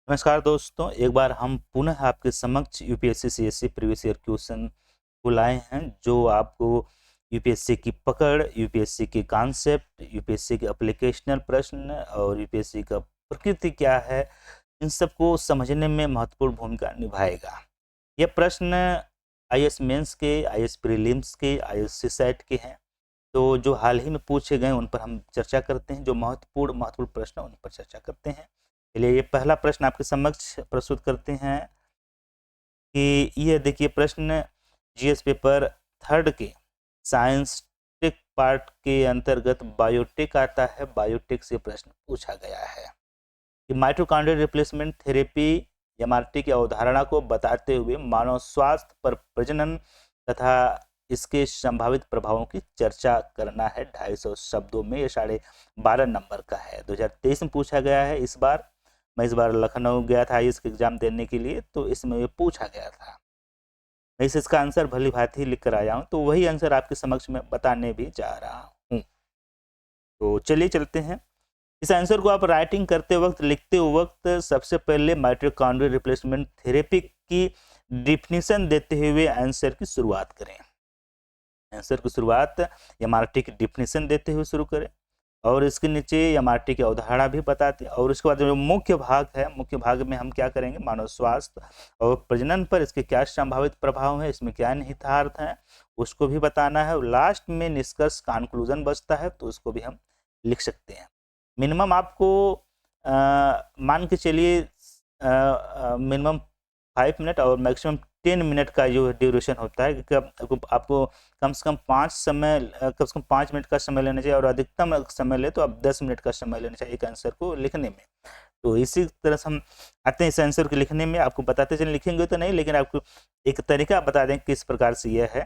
नमस्कार दोस्तों, एक बार हम पुनः आपके समक्ष UPSC CSC previous year question को लाए हैं जो आपको यूपीएससी की पकड़, यूपीएससी के कॉन्सेप्ट, यूपीएससी के एप्लीकेशनल प्रश्न और यूपीएससी का प्रकृति क्या है, इन सबको समझने में महत्वपूर्ण भूमिका निभाएगा। ये प्रश्न आईएएस मेंस के, आईएएस प्रीलिम्स के, आईएएस सीसैट के हैं। तो जो हाल ही में पूछे गए उन पर हम चर्चा करते हैं, जो महत्वपूर्ण प्रश्न उन पर चर्चा करते हैं। चलिए, ये पहला प्रश्न आपके समक्ष प्रस्तुत करते हैं कि ये देखिए प्रश्न जीएस पेपर 3 के साइंस टेक पार्ट के अंतर्गत बायोटेक आता है। बायोटेक से प्रश्न पूछा गया है कि माइटोकॉन्ड्रियल रिप्लेसमेंट थेरेपी एमआरटी की अवधारणा को बताते हुए मानव स्वास्थ्य पर प्रजनन तथा इसके संभावित प्रभावों की चर्चा करना है। 250 शब्दों में। ये 12.5 नंबर का है। 2023 में पूछा गया है। मैं इस बार लखनऊ गया था आईएएस के एग्जाम देने के लिए, तो इसमें ये पूछा गया था। मैं इसका आंसर भली भांति लिख कर आया हूँ, तो वही आंसर आपके समक्ष में बताने भी जा रहा हूँ। तो चलिए चलते हैं। इस आंसर को आप राइटिंग करते वक्त, लिखते वक्त सबसे पहले माइटोकॉन्ड्रियल रिप्लेसमेंट थेरेपी की डिफिनीशन देते हुए आंसर की शुरुआत करें। आंसर की शुरुआत एमआरटी की डिफिनीशन देते हुए शुरू करें और इसके नीचे एमआरटी की अवधारणा भी बताते हैं। और उसके बाद जो मुख्य भाग है, मुख्य भाग में हम क्या करेंगे, मानव स्वास्थ्य और प्रजनन पर इसके क्या संभावित प्रभाव है, इसमें क्या निहितार्थ है, उसको भी बताना है। और लास्ट में निष्कर्ष कंक्लूजन बचता है, तो उसको भी हम लिख सकते हैं। मिनिमम आपको मान के चलिए मिनिमम 5 मिनट और मैक्सिमम 10 मिनट का जो ड्यूरेशन होता है, आपको कम से कम 5 मिनट का समय लेना चाहिए और अधिकतम समय ले तो आप 10 मिनट का समय लेना चाहिए एक आंसर को लिखने में। तो इसी तरह से हम आते हैं इस आंसर को लिखने में। आपको बताते चलें, लिखेंगे तो नहीं, लेकिन आपको एक तरीका बता दें किस प्रकार से यह है।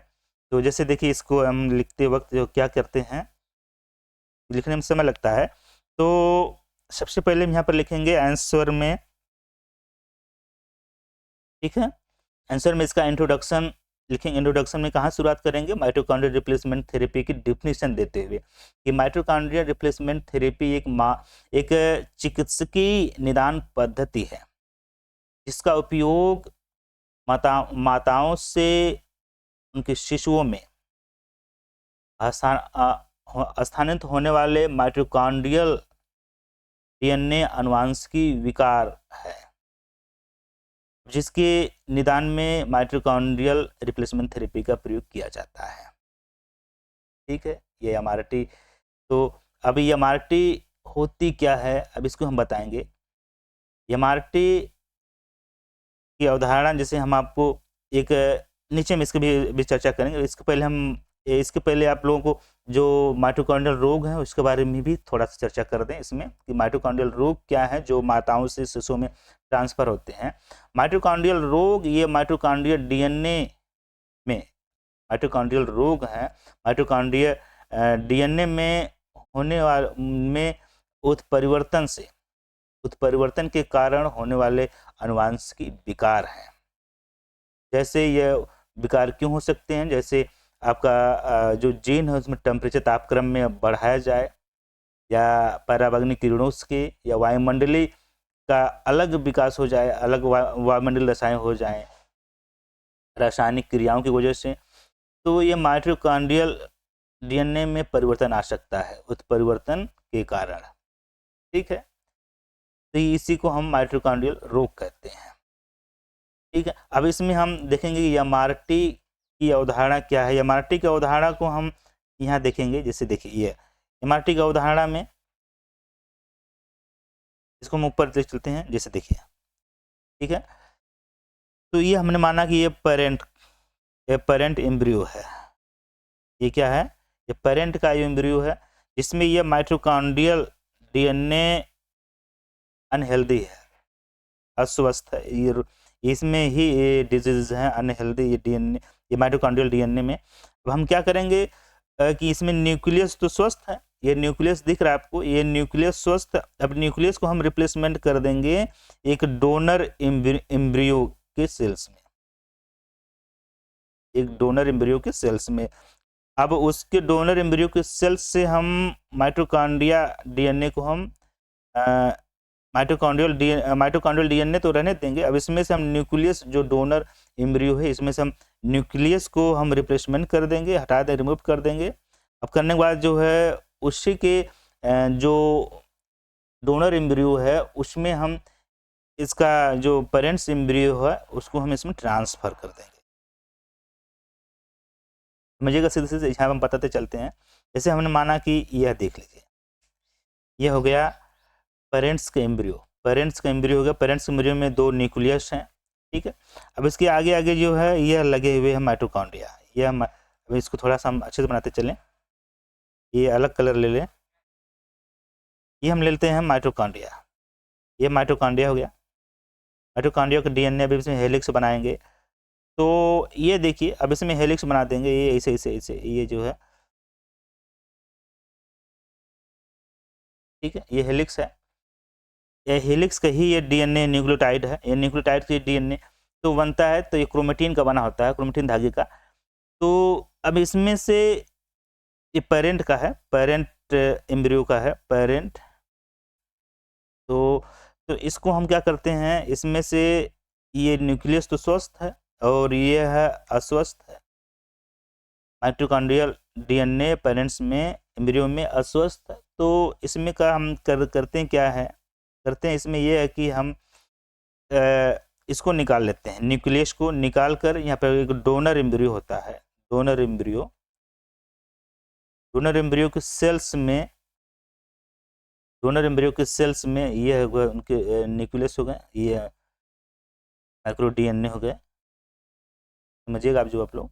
तो जैसे देखिए, इसको हम लिखते वक्त जो क्या करते हैं, लिखने में समय लगता है। तो सबसे पहले हम यहाँ पर लिखेंगे आंसर में, ठीक है। आंसर में इसका इंट्रोडक्शन लिखेंगे। इंट्रोडक्शन में कहाँ शुरुआत करेंगे, माइटोकॉन्ड्रियल रिप्लेसमेंट थेरेपी की डिफिनीशन देते हुए कि माइटोकॉन्ड्रियल रिप्लेसमेंट थेरेपी एक चिकित्सकीय निदान पद्धति है जिसका उपयोग माताओं से उनके शिशुओं में स्थानित होने वाले माइटोकॉन्ड्रियल डीएनए अनुवांशिकी विकार है, जिसके निदान में माइटोकॉन्ड्रियल रिप्लेसमेंट थेरेपी का प्रयोग किया जाता है। ठीक है, ये एमआरटी। तो अब ये एमआरटी होती क्या है, अब इसको हम बताएंगे। एमआरटी की अवधारणा जैसे हम आपको एक नीचे में इसकी भी चर्चा करेंगे। इसके पहले आप लोगों को जो माइटोकॉन्ड्रियल रोग है उसके बारे में भी थोड़ा सा चर्चा कर दें इसमें कि माइटोकॉन्ड्रियल रोग क्या है जो माताओं से शिशुओं में ट्रांसफर होते हैं। माइटोकॉन्ड्रियल रोग ये माइटोकॉन्ड्रियल डीएनए में माइटोकॉन्ड्रियल रोग है। माइटोकॉन्ड्रियल डीएनए में होने वाले उत्परिवर्तन के कारण होने वाले अनुवांशिक विकार हैं। जैसे ये विकार क्यों हो सकते हैं, जैसे आपका जो जीन है उसमें टेम्परेचर तापक्रम में बढ़ाया जाए, या पराबैंगनी किरणों के या वायुमंडली का अलग विकास हो जाए, अलग वायुमंडल रसायन हो जाए रासायनिक क्रियाओं की वजह से, तो ये माइटोकॉन्ड्रियल डीएनए में परिवर्तन आ सकता है उत्परिवर्तन के कारण। ठीक है, तो इसी को हम माइटोकॉन्ड्रियल रोग कहते हैं। ठीक है, अब इसमें हम देखेंगे एमआरटी की अवधारणा क्या है। एमआरटी की अवधारणा को हम यहाँ देखेंगे। जैसे देखिए, ये एमआरटी की अवधारणा में इसको हम ऊपर देख चलते हैं। जैसे देखिए, ठीक है, तो ये हमने माना कि ये पेरेंट एम्ब्रियो है। ये क्या है, ये पेरेंट का एम्ब्रियो है जिसमें ये माइटोकॉन्ड्रियल डीएनए अनहेल्दी है, अस्वस्थ है। ये इसमें ही ये डिजीज है अनहेल्दी, ये डीएनए, ये माइटोकॉन्ड्रियल डीएनए में। अब हम क्या करेंगे कि इसमें न्यूक्लियस तो स्वस्थ है, ये न्यूक्लियस दिख रहा है आपको, ये न्यूक्लियस स्वस्थ। अब न्यूक्लियस को हम रिप्लेसमेंट कर देंगे एक डोनर एम्ब्रियो के सेल्स में, एक डोनर एम्ब्रियो के सेल्स में। अब उसके डोनर एम्ब्रियो के सेल्स से हम माइटोकॉन्ड्रिया डीएनए को हम माइटोकॉन्ड्रियल डीएनए तो रहने देंगे। अब इसमें से हम न्यूक्लियस, जो डोनर एम्ब्रियो है, इसमें से हम न्यूक्लियस को हम रिप्लेसमेंट कर देंगे, हटा दें, रिमूव कर देंगे। अब करने के बाद जो है उसी के जो डोनर एम्ब्रियो है उसमें हम इसका जो पेरेंट्स एम्ब्रियो है उसको हम इसमें ट्रांसफर कर देंगे। समझिएगा, सीधे सीधे यहाँ हम बताते चलते हैं। जैसे हमने माना कि यह देख लीजिए, यह हो गया पेरेंट्स का एम्ब्रियो। पेरेंट्स का एम्ब्रियो हो गया। पेरेंट्स के एम्ब्रियो में 2 न्यूक्लियस हैं, ठीक है। अब इसके आगे आगे जो है यह लगे हुए हैं माइटोकॉन्ड्रिया। अब इसको थोड़ा सा हम अच्छे से बनाते चलें। ये अलग कलर ले लें। ये हम ले लेते हैं माइटोकॉन्ड्रिया। ये माइटोकॉन्ड्रिया हो गया। माइटोकॉन्ड्रिया का डीएनए अभी इसमें हेलिक्स बनाएंगे। तो ये देखिए, अब इसमें हेलिक्स बना देंगे। ये ऐसे ऐसे ऐसे, ये जो है, ठीक है, ये हेलिक्स है। ये हेलिक्स का ही ये डीएनए न्यूक्लियोटाइड है। ये न्यूक्लियोटाइड के डीएनए तो बनता है, तो ये क्रोमेटिन का बना होता है, क्रोमेटिन धागे का। तो अब इसमें से ये पेरेंट का है, पेरेंट एम्ब्रियो का है, पेरेंट। तो इसको हम क्या करते हैं, इसमें से ये न्यूक्लियस तो स्वस्थ है और ये है अस्वस्थ है। माइटोकॉन्ड्रियल डीएनए पेरेंट्स में, एम्ब्रियो में अस्वस्थ है। तो इसमें का हम करते हैं, क्या है करते हैं, इसमें ये है कि हम इसको निकाल लेते हैं, न्यूक्लियस को निकाल कर यहाँ पर एक डोनर एम्ब्रियो होता है। डोनर एम्ब्रियो, डोनर एम्ब्रियो के सेल्स में, डोनर एम्ब्रियो के सेल्स में ये उनके न्यूक्लियस हो गए, ये माइक्रो डीएनए हो गए। समझिएगा आप, जो आप लोग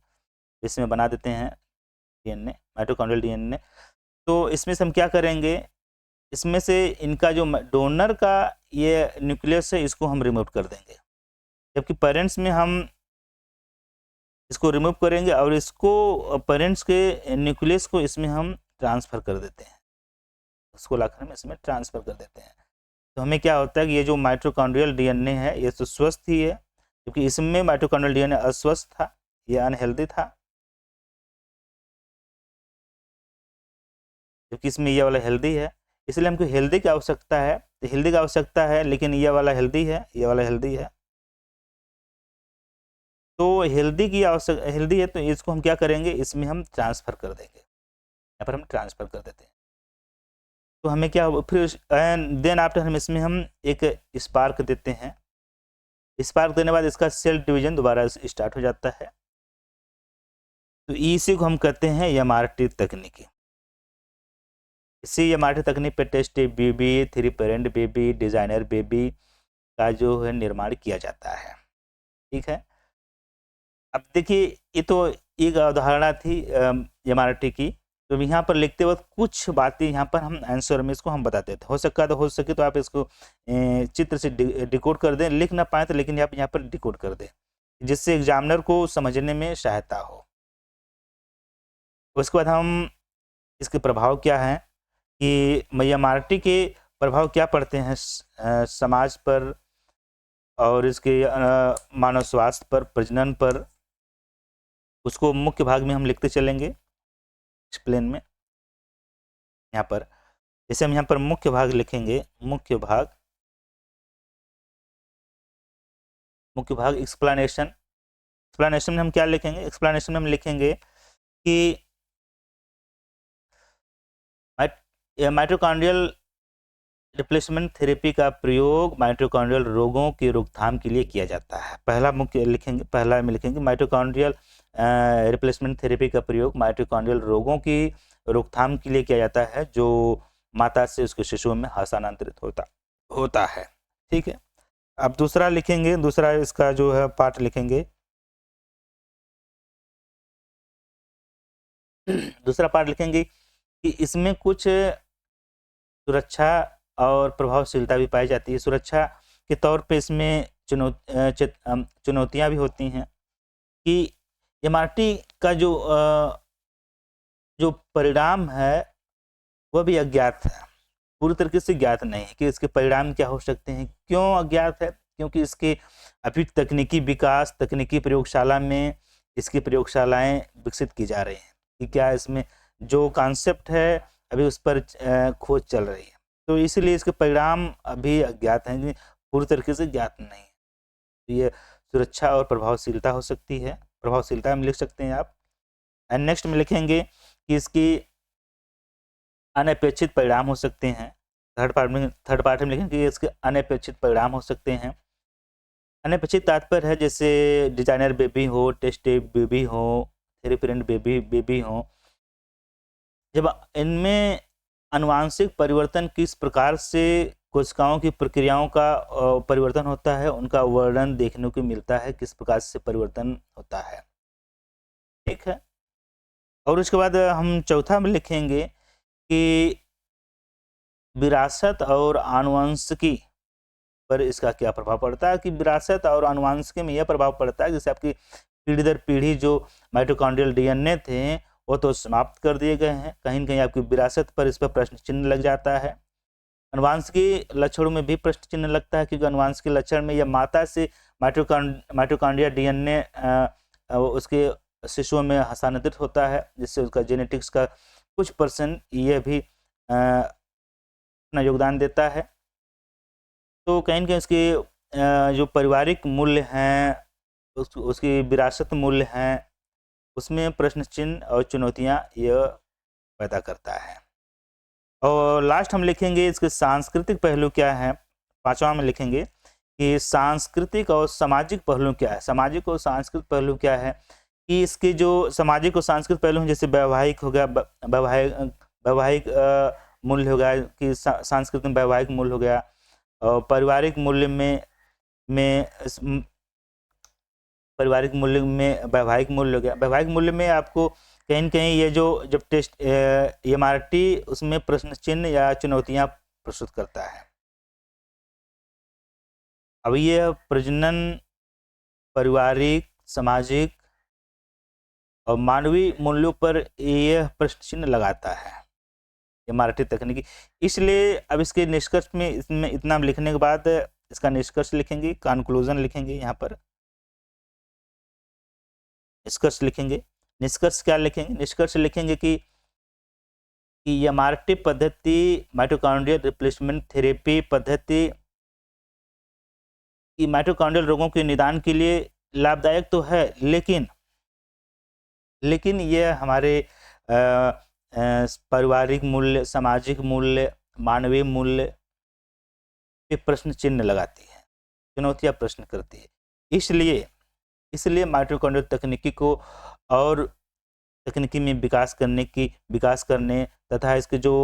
इसमें बना देते हैं डीएनए, माइटोकॉन्ड्रियल डीएनए। तो इसमें से हम क्या करेंगे, इसमें से इनका जो डोनर का ये न्यूक्लियस है इसको हम रिमूव कर देंगे, जबकि पेरेंट्स में हम इसको रिमूव करेंगे और इसको पेरेंट्स के न्यूक्लियस को इसमें हम ट्रांसफ़र कर देते हैं, उसको लाकर हम इसमें ट्रांसफ़र कर देते हैं। तो हमें क्या होता है कि ये जो माइटोकॉन्ड्रियल डीएनए है ये तो स्वस्थ ही है, क्योंकि इसमें माइटोकॉन्ड्रियल डीएनए अस्वस्थ था, ये अनहेल्दी था, क्योंकि इसमें ये वाला हेल्दी है। इसलिए हमको हेल्दी की आवश्यकता है, तो हेल्दी की आवश्यकता है, लेकिन ये वाला हेल्दी है, ये वाला हेल्दी है। तो हेल्दी है, तो इसको हम क्या करेंगे, इसमें हम ट्रांसफ़र कर देंगे, यहाँ पर हम ट्रांसफ़र कर देते हैं। तो हमें क्या, फिर देन आफ्टर हम इसमें हम एक स्पार्क देते हैं। स्पार्क देने के बाद इसका सेल डिवीजन दोबारा स्टार्ट हो जाता है। तो इसी को हम कहते हैं एमआरटी तकनीकी। इसी एमआरटी तकनीक पे test baby, 3 parent baby, designer baby का जो है निर्माण किया जाता है, ठीक है। अब देखिए, ये तो एक अवधारणा थी एमआरटी की। तो यहाँ पर लिखते वक्त कुछ बातें यहाँ पर हम आंसर में इसको हम बताते थे। हो सके तो आप इसको चित्र से डिकोड कर दें, लिख ना पाए तो लेकिन आप यहाँ पर डिकोड कर दें, जिससे एग्जामिनर को समझने में सहायता हो। उसके बाद हम इसके प्रभाव क्या हैं, कि एमआरटी के प्रभाव क्या पड़ते हैं समाज पर और इसके मानव स्वास्थ्य पर, प्रजनन पर, उसको मुख्य भाग में हम लिखते चलेंगे एक्सप्लेन में। यहाँ पर जैसे हम यहाँ पर मुख्य भाग लिखेंगे, मुख्य भाग एक्सप्लेनेशन में हम क्या लिखेंगे, एक्सप्लेनेशन में हम लिखेंगे कि माइटोकॉन्ड्रियल रिप्लेसमेंट थेरेपी का प्रयोग माइटोकॉन्ड्रियल रोगों की रोकथाम के लिए किया जाता है। पहला में लिखेंगे माइटोकॉन्ड्रियल रिप्लेसमेंट थेरेपी का प्रयोग माइटोकॉन्ड्रियल रोगों की रोकथाम के लिए किया जाता है, जो माता से उसके शिशुओं में हस्तांतरित होता है, ठीक है। अब दूसरा लिखेंगे, दूसरा इसका जो है पार्ट लिखेंगे। दूसरा पार्ट लिखेंगे कि इसमें कुछ सुरक्षा और प्रभावशीलता भी पाई जाती है। सुरक्षा के तौर पे इसमें चुनौतियां भी होती हैं कि एमआरटी का जो परिणाम है वह भी अज्ञात है, पूरी तरीके से ज्ञात नहीं है कि इसके परिणाम क्या हो सकते हैं। क्यों अज्ञात है, क्योंकि इसके अभी तकनीकी विकास, तकनीकी प्रयोगशाला में इसकी प्रयोगशालाएं विकसित की जा रही हैं कि क्या इसमें जो कॉन्सेप्ट है अभी उस पर खोज चल रही है। तो इसीलिए इसके परिणाम अभी अज्ञात हैं, पूरी तरीके से ज्ञात नहीं है। तो ये सुरक्षा और प्रभावशीलता हो सकती है, प्रभावशीलता में लिख सकते हैं आप। एंड नेक्स्ट में लिखेंगे कि इसकी अनपेक्षित परिणाम हो सकते हैं। थर्ड पार्ट में लिखेंगे कि इसके अनपेक्षित परिणाम हो सकते हैं। अनपेक्षित तात्पर्य है जैसे डिजाइनर बेबी हो, टेस्ट बेबी हो, थेरेपी बेबी हो, जब इनमें आनुवांशिक परिवर्तन किस प्रकार से कोशिकाओं की प्रक्रियाओं का परिवर्तन होता है, उनका वर्णन देखने को मिलता है, किस प्रकार से परिवर्तन होता है। ठीक है। और उसके बाद हम चौथा में लिखेंगे कि विरासत और आनुवंशिकी पर इसका क्या प्रभाव पड़ता है। कि विरासत और आनुवंशिकी में यह प्रभाव पड़ता है जैसे आपकी पीढ़ी दर पीढ़ी जो माइटोकॉन्ड्रियल डीएनए थे वो तो समाप्त कर दिए गए हैं, कहीं न कहीं आपकी विरासत पर इस पर प्रश्न चिन्ह लग जाता है। आनुवंशिकी लक्षणों में भी प्रश्न चिन्ह लगता है क्योंकि आनुवंशिकी लक्षण में यह माता से माइटोकॉन्ड्रिया डीएनए उसके शिशुओं में हस्तांतरित होता है, जिससे उसका जेनेटिक्स का कुछ % यह भी अपना योगदान देता है। तो कहीं न कहीं उसके जो पारिवारिक मूल्य हैं, उसकी विरासत मूल्य हैं, उसमें प्रश्न चिन्ह और चुनौतियाँ यह पैदा करता है। और लास्ट हम लिखेंगे इसके सांस्कृतिक पहलू क्या है। 5वां में लिखेंगे कि सांस्कृतिक और सामाजिक पहलू क्या है। सामाजिक और सांस्कृतिक पहलू क्या है कि इसके जो सामाजिक और सांस्कृतिक पहलू हैं जैसे वैवाहिक हो गया, वैवाहिक मूल्य हो गया, कि सांस्कृतिक वैवाहिक मूल्य हो गया, और पारिवारिक मूल्य में पारिवारिक मूल्य में वैवाहिक मूल्य हो गया। वैवाहिक मूल्य में आपको कहीं न कहीं ये जो जब टेस्ट एमआरटी उसमें प्रश्न चिन्ह या चुनौतियां प्रस्तुत करता है। अब ये प्रजनन, पारिवारिक, सामाजिक और मानवीय मूल्यों पर यह प्रश्न चिन्ह लगाता है एमआरटी तकनीकी। इसलिए अब इसके निष्कर्ष में इसमें इतना लिखने के बाद इसका निष्कर्ष लिखेंगे, कंक्लूजन लिखेंगे। यहाँ पर निष्कर्ष लिखेंगे। निष्कर्ष क्या लिखेंगे? निष्कर्ष लिखेंगे कि एमआरटी पद्धति, माइटोकॉन्ड्रियल रिप्लेसमेंट थेरेपी पद्धति की माइटोकॉन्ड्रियल रोगों के निदान के लिए लाभदायक तो है, लेकिन यह हमारे पारिवारिक मूल्य, सामाजिक मूल्य, मानवीय मूल्य पे प्रश्न चिन्ह लगाती है, चुनौतियां प्रश्न करती है। इसलिए माइटोकॉन्ड्रियल तकनीकी को और तकनीकी में विकास करने तथा इसके जो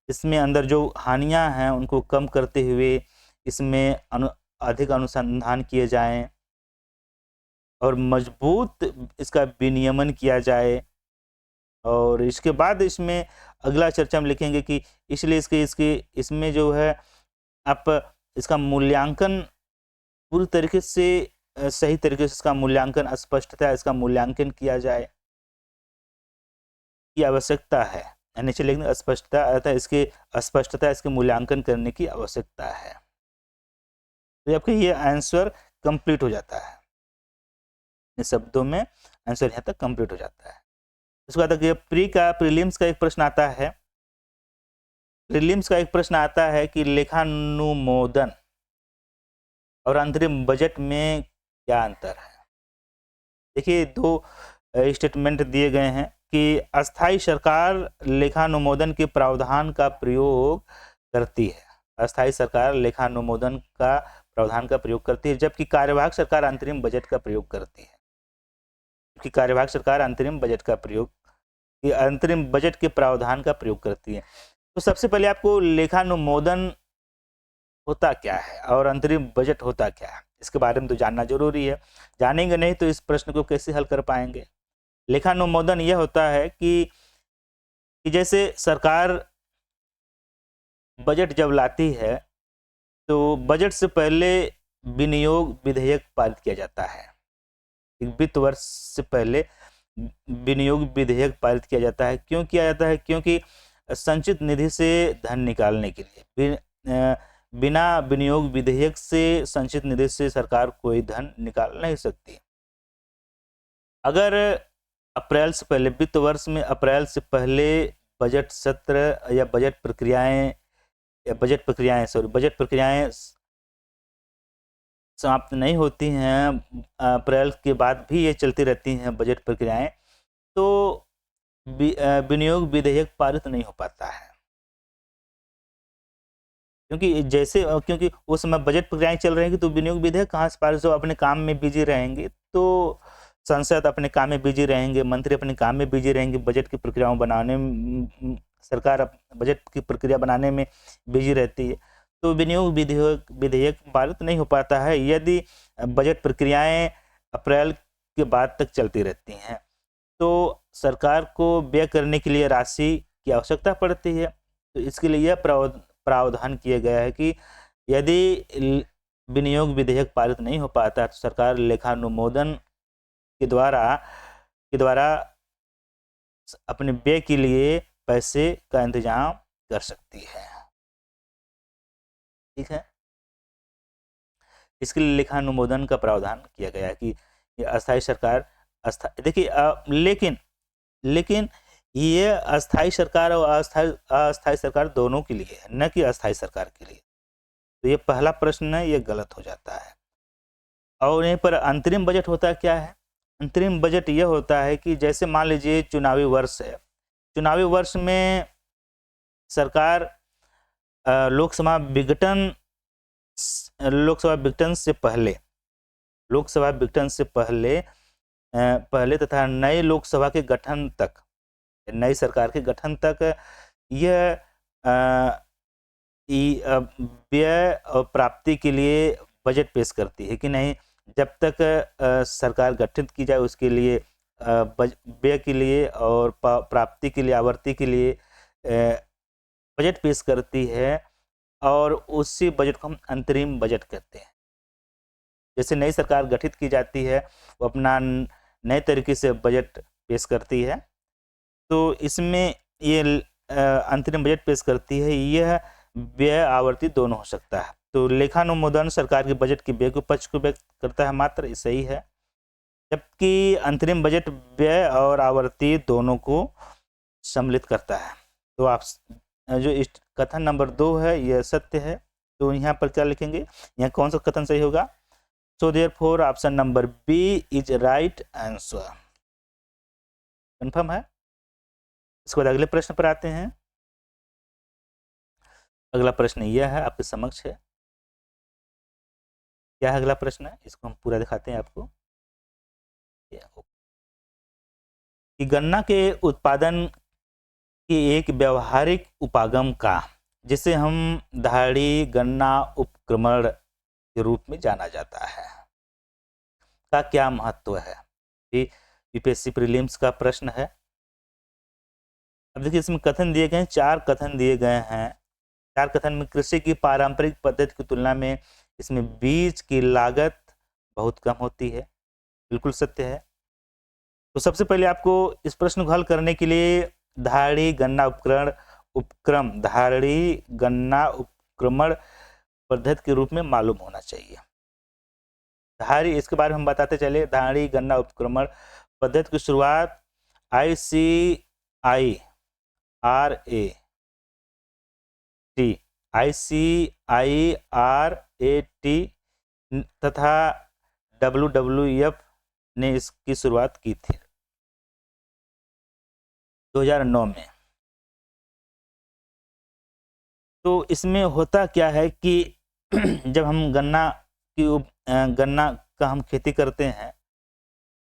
इसमें अंदर जो हानियां हैं उनको कम करते हुए इसमें अधिक अनुसंधान किए जाएं और मजबूत इसका विनियमन किया जाए। और इसके बाद इसमें अगला चर्चा में लिखेंगे कि इसलिए इसमें जो है आप इसका मूल्यांकन पूरी तरीके से सही तरीके से इसका मूल्यांकन, स्पष्टता इसका मूल्यांकन किया जाए की आवश्यकता है। नीचे लिखना स्पष्टता अर्थात स्पष्टता इसके मूल्यांकन करने की आवश्यकता है। तो आपका ये आंसर कंप्लीट हो जाता है, इन शब्दों में आंसर यहाँ तक कंप्लीट हो जाता है। उसके बाद प्रीलिम्स का एक प्रश्न आता है। प्रीलिम्स का एक प्रश्न आता है कि लेखानुमोदन और अंतरिम बजट में क्या अंतर है। देखिए 2 स्टेटमेंट दिए गए हैं कि अस्थायी सरकार लेखानुमोदन के प्रावधान का प्रयोग करती है। अस्थायी सरकार लेखानुमोदन का प्रावधान का प्रयोग करती है, जबकि कार्यवाहक सरकार अंतरिम बजट का प्रयोग करती है। कि कार्यवाहक सरकार अंतरिम बजट के प्रावधान का प्रयोग करती है। तो सबसे पहले आपको लेखानुमोदन होता क्या है और अंतरिम बजट होता क्या है, इसके बारे में तो जानना जरूरी है। जानेंगे नहीं तो इस प्रश्न को कैसे हल कर पाएंगे। लेखानुमोदन यह होता है कि जैसे सरकार बजट जब लाती है तो बजट से पहले विनियोग विधेयक पारित किया जाता है। वित्त वर्ष से पहले विनियोग विधेयक पारित किया जाता है। क्यों किया जाता है? क्योंकि संचित निधि से धन निकालने के लिए, बिना विनियोग विधेयक से संचित निधि से सरकार कोई धन निकाल नहीं सकती। अगर अप्रैल से पहले, वित्त वर्ष में अप्रैल से पहले बजट सत्र या बजट प्रक्रियाएं बजट प्रक्रियाएं समाप्त नहीं होती हैं, अप्रैल के बाद भी ये चलती रहती हैं बजट प्रक्रियाएं, तो विनियोग विधेयक पारित नहीं हो पाता है। क्योंकि उस समय बजट प्रक्रियाएं चल रहेंगी तो विनियोग विधेयक कहाँ से पारित हो, अपने काम में बिजी रहेंगे, तो संसद अपने काम में बिजी रहेंगे, मंत्री अपने काम में बिजी रहेंगे, बजट की प्रक्रियाओं बनाने में, सरकार बजट की प्रक्रिया बनाने में बिजी रहती है, तो विनियोग विधेयक पारित नहीं हो पाता है यदि बजट प्रक्रियाएं अप्रैल के बाद तक चलती रहती हैं। तो सरकार को व्यय करने के लिए राशि की आवश्यकता पड़ती है, तो इसके लिए यह प्रावधान किया गया है कि यदि विनियोग विधेयक पारित नहीं हो पाता तो सरकार लेखानुमोदन के द्वारा अपने व्यय के लिए पैसे का इंतजाम कर सकती है। ठीक है, इसके लिए लेखानुमोदन का प्रावधान किया गया है कि अस्थायी सरकार देखिए, लेकिन ये अस्थायी सरकार और अस्थायी सरकार दोनों के लिए है, न कि अस्थायी सरकार के लिए। तो ये पहला प्रश्न है, ये गलत हो जाता है। और यहीं पर अंतरिम बजट होता है क्या है? अंतरिम बजट यह होता है कि जैसे मान लीजिए चुनावी वर्ष है, चुनावी वर्ष में सरकार लोकसभा विघटन से पहले तथा नए लोकसभा के गठन तक, नई सरकार के गठन तक यह व्यय और प्राप्ति के लिए बजट पेश करती है कि नहीं। जब तक सरकार गठित की जाए उसके लिए व्यय के लिए और प्राप्ति के लिए, आवर्ती के लिए बजट पेश करती है, और उसी बजट को हम अंतरिम बजट कहते हैं। जैसे नई सरकार गठित की जाती है, वो अपना नए तरीके से बजट पेश करती है, तो इसमें ये अंतरिम बजट पेश करती है। यह व्यय आवर्ती दोनों हो सकता है। तो लेखानुमोदन सरकार के बजट के व्यय के पक्ष को व्यक्त करता है मात्र, सही है, जबकि अंतरिम बजट व्यय और आवर्ती दोनों को सम्मिलित करता है। तो आप जो कथन नंबर 2 है यह सत्य है। तो यहाँ पर क्या लिखेंगे, यहाँ कौन सा कथन सही होगा? So therefore option number B is right answer. Confirm है? इसके बाद अगले प्रश्न पर आते हैं। अगला प्रश्न यह है, आपके समक्ष है। क्या है अगला प्रश्न? इसको हम पूरा दिखाते हैं आपको कि गन्ना के उत्पादन के एक व्यवहारिक उपागम का, जिसे हम धाड़ी गन्ना उपक्रमण के रूप में जाना जाता है, का क्या महत्व है? ये यूपीएससी प्रीलिम्स का प्रश्न है। अब देखिए, इसमें कथन दिए गए हैं, 4 कथन दिए गए हैं। 4 कथन में कृषि की पारंपरिक पद्धति की तुलना में इसमें बीज की लागत बहुत कम होती है, बिल्कुल सत्य है। तो सबसे पहले आपको इस प्रश्न को हल करने के लिए धाड़ी गन्ना उपक्रमण पद्धति के रूप में मालूम होना चाहिए। धाड़ी, इसके बारे में हम बताते चले। धाड़ी गन्ना उपक्रमण पद्धति की शुरुआत ICIRAT तथा WWF ने इसकी शुरुआत की थी 2009 में। तो इसमें होता क्या है कि जब हम गन्ना का हम खेती करते हैं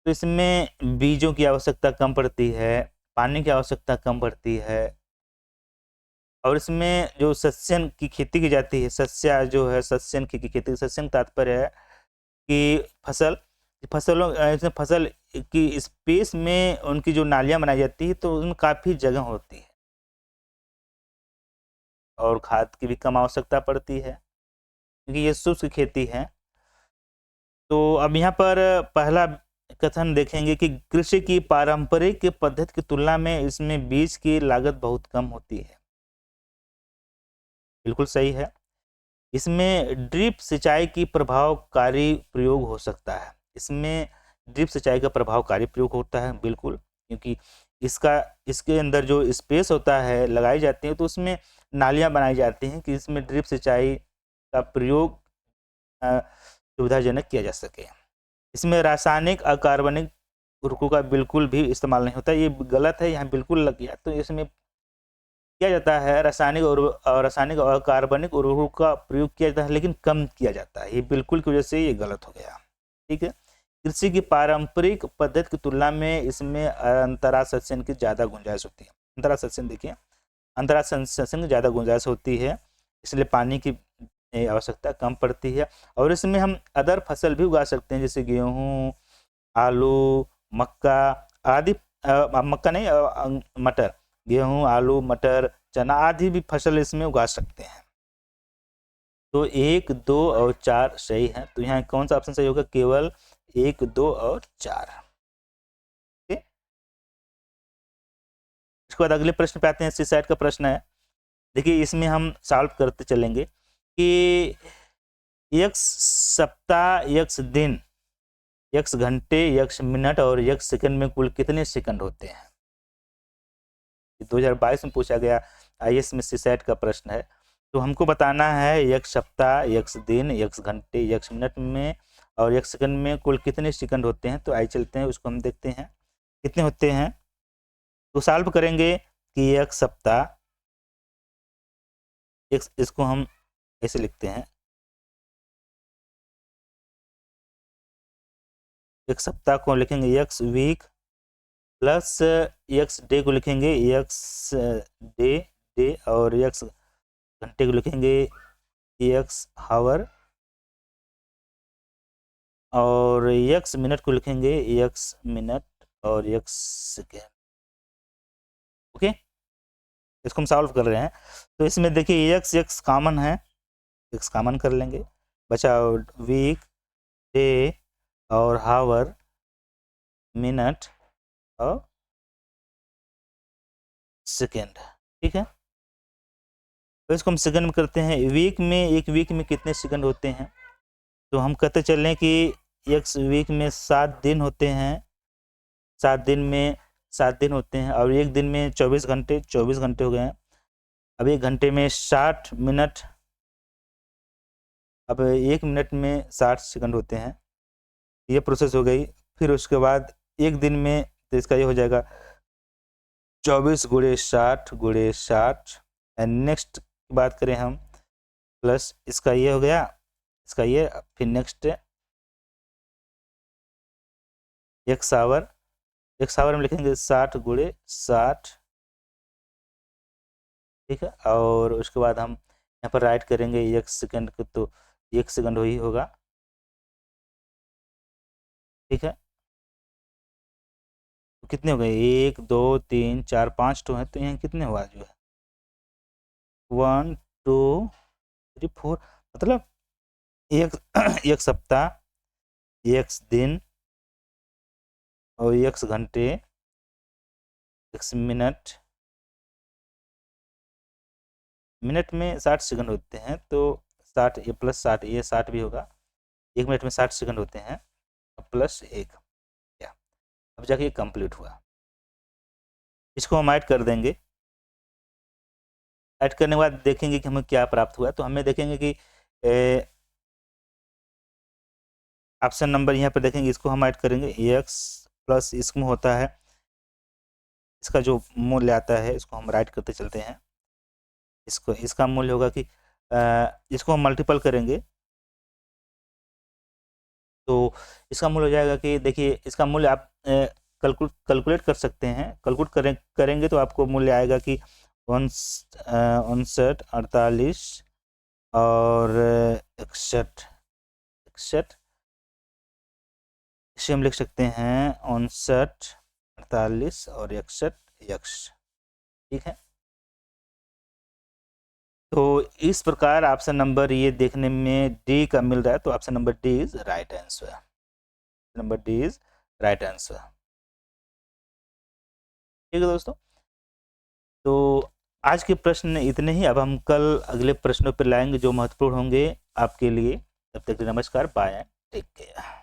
तो इसमें बीजों की आवश्यकता कम पड़ती है, पानी की आवश्यकता कम पड़ती है, और इसमें जो सस्यन की खेती की जाती है, सस्यन की खेती, सस्यन तात्पर्य है कि फसल की स्पेस में उनकी जो नालियां बनाई जाती है तो उसमें काफ़ी जगह होती है और खाद की भी कम आवश्यकता पड़ती है क्योंकि ये शुष्क खेती है। तो अब यहाँ पर पहला कथन देखेंगे कि कृषि की पारंपरिक पद्धति की तुलना में इसमें बीज की लागत बहुत कम होती है, बिल्कुल सही है। इसमें ड्रिप सिंचाई की प्रभावकारी प्रयोग हो सकता है, इसमें ड्रिप सिंचाई का प्रभावकारी प्रयोग होता है, बिल्कुल, क्योंकि इसके अंदर जो स्पेस होता है लगाई जाती है तो उसमें नालियां बनाई जाती हैं कि इसमें ड्रिप सिंचाई का प्रयोग सुविधाजनक किया जा सके। इसमें रासायनिक अकार्बनिक उर्वरकों का बिल्कुल भी इस्तेमाल नहीं होता, ये गलत है, यहाँ बिल्कुल लग गया। तो इसमें किया जाता है रासायनिक और अकार्बनिक उर्वरकों का प्रयोग किया जाता है, लेकिन कम किया जाता है, ये बिल्कुल की वजह से ये गलत हो गया। ठीक है, कृषि की पारंपरिक पद्धति की तुलना में इसमें अंतरासंचयन की ज़्यादा गुंजाइश होती है। अंतरासंचयन देखिए, अंतरासंचयन की ज़्यादा गुंजाइश होती है, इसलिए पानी की आवश्यकता कम पड़ती है। और इसमें हम अदर फसल भी उगा सकते हैं, जैसे गेहूँ, आलू, मक्का आदि, मक्का नहीं, मटर, गेहूँ, आलू, मटर, चना आदि भी फसल इसमें उगा सकते हैं। तो 1, 2 और 4 सही है। तो यहाँ कौन सा ऑप्शन सही होगा? केवल 1, 2 और 4। ठीक, इसके बाद अगले प्रश्न पे आते हैं। इसी साइड का प्रश्न है, देखिए इसमें हम सॉल्व करते चलेंगे कि x सप्ताह, x दिन, x घंटे, x मिनट और x सेकंड में कुल कितने सेकंड होते हैं? 2022 में पूछा गया IAS में सीसैट का प्रश्न है। तो हमको बताना है x सप्ताह, x दिन, x घंटे, x मिनट में और x सेकंड में कुल कितने सेकंड होते हैं। तो आइए चलते हैं, उसको हम देखते हैं कितने होते हैं। तो सॉल्व करेंगे कि x सप्ताह, इसको हम ऐसे लिखते हैं, एक सप्ताह को लिखेंगे x week plus x day को लिखेंगे x डे और x घंटे को लिखेंगे x हावर और x मिनट को लिखेंगे x मिनट और x सेकेंड। ओके, इसको हम सॉल्व कर रहे हैं। तो इसमें देखिए x कॉमन है, x कॉमन कर लेंगे, बचा वीक, डे और हावर, मिनट और सेकेंड। ठीक है, तो इसको हम सेकंड में करते हैं। वीक में, एक वीक में कितने सेकंड होते हैं? तो हम कहते चल रहे हैं कि एक वीक में 7 दिन होते हैं, 7 दिन में 7 दिन होते हैं और एक दिन में 24 घंटे, 24 घंटे हो गए हैं। अब एक घंटे में 60 मिनट, अब एक मिनट में 60 सेकंड होते हैं। ये प्रोसेस हो गई। फिर उसके बाद एक दिन में, तो इसका ये हो जाएगा 24 गुणे 60 एंड नेक्स्ट बात करें हम, प्लस इसका ये हो गया, इसका ये, फिर नेक्स्ट x आवर में लिखेंगे 60 गुणे 60। ठीक है, और उसके बाद हम यहाँ पर राइट करेंगे एक सेकंड को, तो 1 सेकंड ही होगा। ठीक है, तो कितने हो गए? 1, 2, 3, 4, 5 तो है, तो यहाँ कितने हुआ जो है 1, 2, 3, 4, मतलब एक सप्ताह, एक दिन और एक घंटे, एक मिनट, मिनट में 60 सेकंड होते हैं। तो 60 ये प्लस 60, ये 60 भी होगा। एक मिनट में 60 सेकंड होते हैं प्लस 1, क्या अब जाके ये कंप्लीट हुआ। इसको हम ऐड कर देंगे। ऐड करने के बाद देखेंगे कि हमें क्या प्राप्त हुआ। तो हमें देखेंगे कि ऑप्शन नंबर यहाँ पर देखेंगे, इसको हम ऐड करेंगे x प्लस इसमें होता है, इसका जो मूल्य आता है इसको हम राइट करते चलते हैं। इसको, इसका मूल्य होगा कि इसको हम मल्टीपल करेंगे तो इसका मूल्य हो जाएगा कि, देखिए इसका मूल्य आप कैलकुलेट कर सकते हैं। कैलकुलेट करेंगे तो आपको मूल्य आएगा कि 59, 48 और 61। इसे हम लिख सकते हैं 59, 48 और 61x। ठीक है, तो इस प्रकार ऑप्शन नंबर ये देखने में डी का मिल रहा है। तो option number D is right answer. Number D is right answer. ठीक है दोस्तों, तो आज के प्रश्न इतने ही। अब हम कल अगले प्रश्नों पर लाएंगे जो महत्वपूर्ण होंगे आपके लिए। तब तक नमस्कार, बाय, टेक केयर।